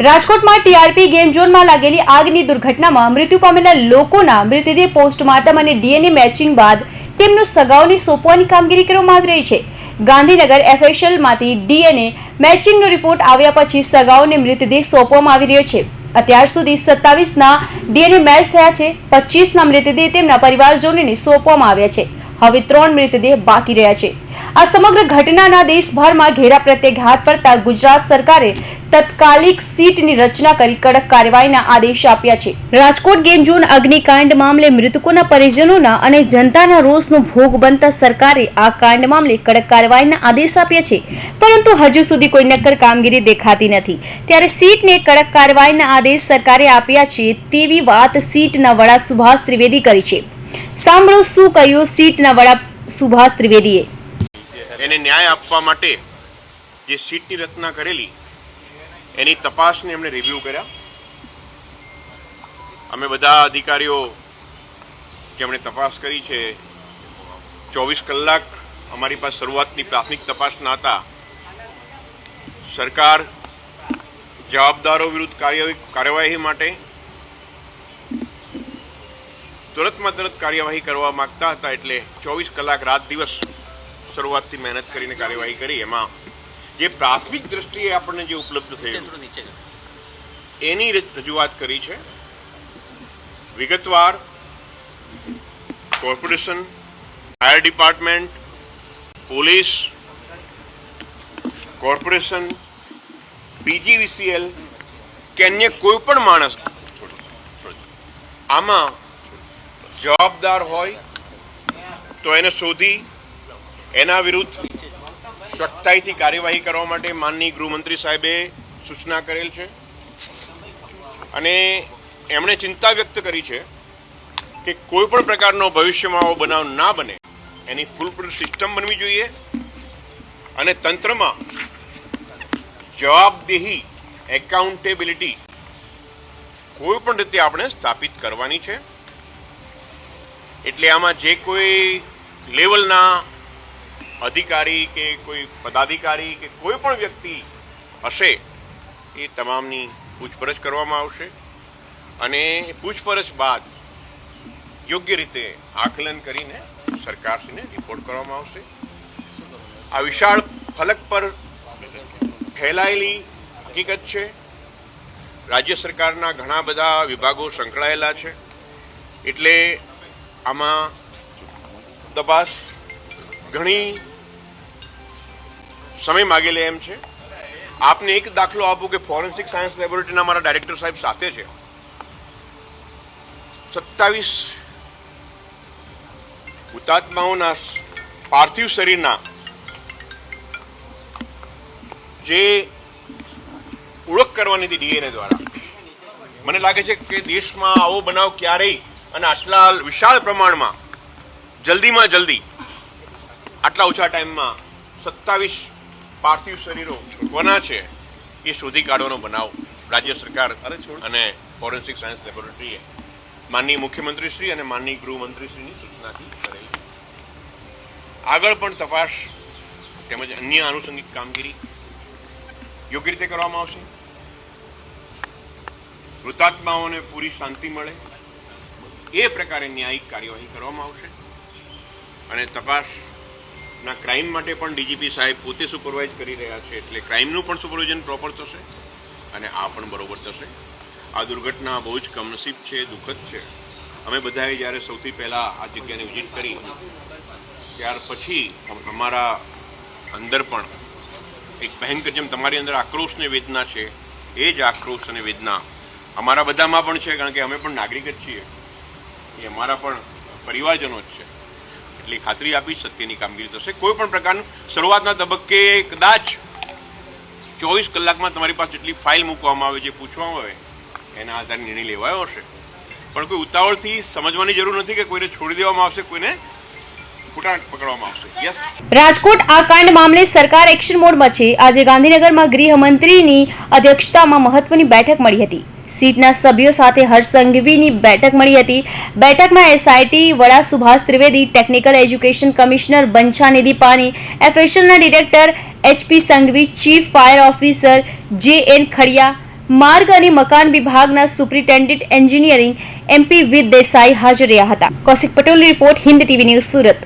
રાજકોટમાં TRP game ઝોનમાં લાગેલી આગની દુર્ઘટનામાં મૃત્યુ પામેલા લોકોના મૃતદેહ પોસ્ટમોર્ટમ અને ડીએનએ મેચિંગ બાદ તેમનું સગાઓને સોંપવાની કામગીરી કરવામાં આવી રહી છે. ગાંધીનગર એફએસએલમાંથી ડીએનએ મેચિંગનો રિપોર્ટ આવ્યા પછી સગાઓને મૃતદેહ સોંપવામાં આવી રહ્યો છે. અત્યાર સુધી 27ના ડીએનએ મેચ થયા છે. 25ના મૃતદેહ તેમના પરિવારજનોને સોંપવામાં આવ્યા છે. હવે 3 મૃતદેહ બાકી રહ્યા છે. આ સમગ્ર ઘટનાના દેશભરમાં ઘેરા પ્રત્યાઘાત પડતા ગુજરાત સરકારે તત્કાલિક સીટની રચના કરી કડક કાર્યવાહીના આદેશ આપ્યા છે. રાજકોટ ગેમ ઝોન અગ્નિકાંડ મામલે મૃતકોના પરિજનોના અને જનતાના રોષનો ભોગ બનતા સરકારે આ કાંડ મામલે કડક કાર્યવાહીના આદેશ આપ્યા છે. પરંતુ હજુ સુધી કોઈ નક્કર કામગીરી દેખાતી નથી. ત્યારે સીટને કડક કાર્યવાહીના આદેશ સરકારે આપ્યા છે તેવી વાત સીટના વડા સુભાષ ત્રિવેદી કરી છે. સાંભળો શું કહ્યું સીટના વડા સુભાષ ત્રિવેદીએ. એને ન્યાય આપવા માટે જે સીટની રચના કરેલી એની તપાસને એમણે રિવ્યૂ કર્યા. અમે બધા અધિકારીઓ જેમણે તપાસ કરી છે 24 કલાક અમારી પાસે શરૂઆતની પ્રાથમિક તપાસના હતા. સરકાર જવાબદારો વિરુદ્ધ કાર્યવાહી માટે તુરંતમાં તરત કાર્યવાહી કરવા માંગતા હતા, એટલે 24 કલાક રાત દિવસ શરૂઆતથી મહેનત કરીને કાર્યવાહી કરી. એમાં જે પ્રાથમિક દ્રષ્ટિએ આપણને જે ઉપલબ્ધ થયેલું એની રજૂઆત કરી છે. વિગતવાર corporation, fire department, police, corporation, PGVCL કે અન્ય કોઈ પણ માણસ આમાં જવાબદાર હોય તો એને શોધી એના વિરુદ્ધ સખ્તાઈથી કાર્યવાહી કરવા માટે માનનીય ગૃહમંત્રી સાહેબે સૂચના કરેલ છે. અને એમણે ચિંતા વ્યક્ત કરી છે કે કોઈ પણ પ્રકારનો ભવિષ્યમાં આવો બનાવ ના બને એની ફૂલપ્રૂફ સિસ્ટમ બનવી જોઈએ અને તંત્રમાં જવાબદેહી, એકાઉન્ટેબિલિટી કોઈ પણ રીતે આપણે સ્થાપિત કરવાની છે. એટલે આમાં જે કોઈ લેવલના અધિકારી કે કોઈ પદાધિકારી કે કોઈ પણ વ્યક્તિ હશે એ તમામની પૂછપરછ કરવામાં આવશે અને પૂછપરછ બાદ યોગ્ય રીતે આકલન કરીને સરકારશ્રીને રિપોર્ટ કરવામાં આવશે. આ વિશાળ ફલક પર ફેલાયેલી હકીકત છે. રાજ્ય સરકારના ઘણા બધા વિભાગો સંકળાયેલા છે, એટલે આમાં તપાસ ઘણી સમય માગી લે એમ છે. આપને એક દાખલો આપું કે ફોરેન્સિક સાયન્સ લેબોરેટરીના મારા ડાયરેક્ટર સાહેબ સાથે છે. 27 હુતાત્માઓના પાર્થિવ શરીરના જે ઓળખ કરવાની હતી ડીએનએ દ્વારા, મને લાગે છે કે દેશમાં આવો બનાવ ક્યારેય અને આટલા વિશાળ પ્રમાણમાં જલ્દીમાં જલ્દી આટલા ઓછા ટાઈમમાં 27 પાર્થિવ શરીરો કોના છે એ શોધી કાઢવાનો બનાવ રાજ્ય સરકાર અને ફોરેન્સિક સાયન્સ લેબોરેટરીએ માનનીય મુખ્યમંત્રીશ્રી અને માનનીય ગૃહમંત્રીશ્રીની સૂચનાથી કરેલી. આગળ પણ તપાસ તેમજ અન્ય આનુષંગિક કામગીરી યોગ્ય રીતે કરવામાં આવશે. મૃતાત્માઓને પૂરી શાંતિ મળે એ પ્રકારે ન્યાયિક કાર્યવાહી કરવામાં આવશે. અને તપાસના ક્રાઇમ માટે પણ ડીજીપી સાહેબ પોતે સુપરવાઇઝ કરી રહ્યા છે, એટલે ક્રાઇમનું પણ સુપરવિઝન પ્રોપર થશે અને આ પણ બરોબર થશે. આ દુર્ઘટના બહુ જ કમનસીબ છે, દુઃખદ છે. અમે બધાએ જ્યારે સૌથી પહેલાં આ જગ્યાને વિઝિટ કરી ત્યાર પછી અમારા અંદર પણ એક ભયંકર, જેમ તમારી અંદર આક્રોશ અને વેદના છે એ જ આક્રોશ અને વેદના અમારા બધામાં પણ છે, કારણ કે અમે પણ નાગરિક જ છીએ, એ અમારા પણ પરિવારજનો જ છે. એટલે ખાતરી આપી સત્યની કામગીરી થશે. કોઈ પણ પ્રકારનું શરૂઆતના તબક્કે કદાચ 24 કલાકમાં તમારી પાસે જેટલી ફાઇલ મૂકવામાં આવે, જે પૂછવામાં આવે એના આધારે નિર્ણય લેવાયો હશે. પણ કોઈ ઉતાવળથી સમજવાની જરૂર નથી કે કોઈને છોડી દેવામાં આવશે, કોઈને પકડવામાં આવશે. રાજકોટ આ કાંડ મામલે સરકાર એક્શન મોડમાં છે. આજે ગાંધીનગરમાં ગૃહમંત્રીની અધ્યક્ષતામાં મહત્વની બેઠક મળી હતી. સીટના સભ્યો સાથે હર્ષ સંઘવીની બેઠક મળી હતી. બેઠકમાં એસઆઈટી વડા Subhash Trivedi, technical education commissioner Banchhanidhi Pani, એફએસએલના director HP Sanghvi, chief fire officer JN. Khadiya, માર્ગ અને મકાન વિભાગના સુપ્રિન્ટેન્ડન્ટ એન્જિનિયરિંગ MP વિદ દેસાઈ હાજર રહ્યા હતા. Kaushik Patel report, Hind TV news, Surat.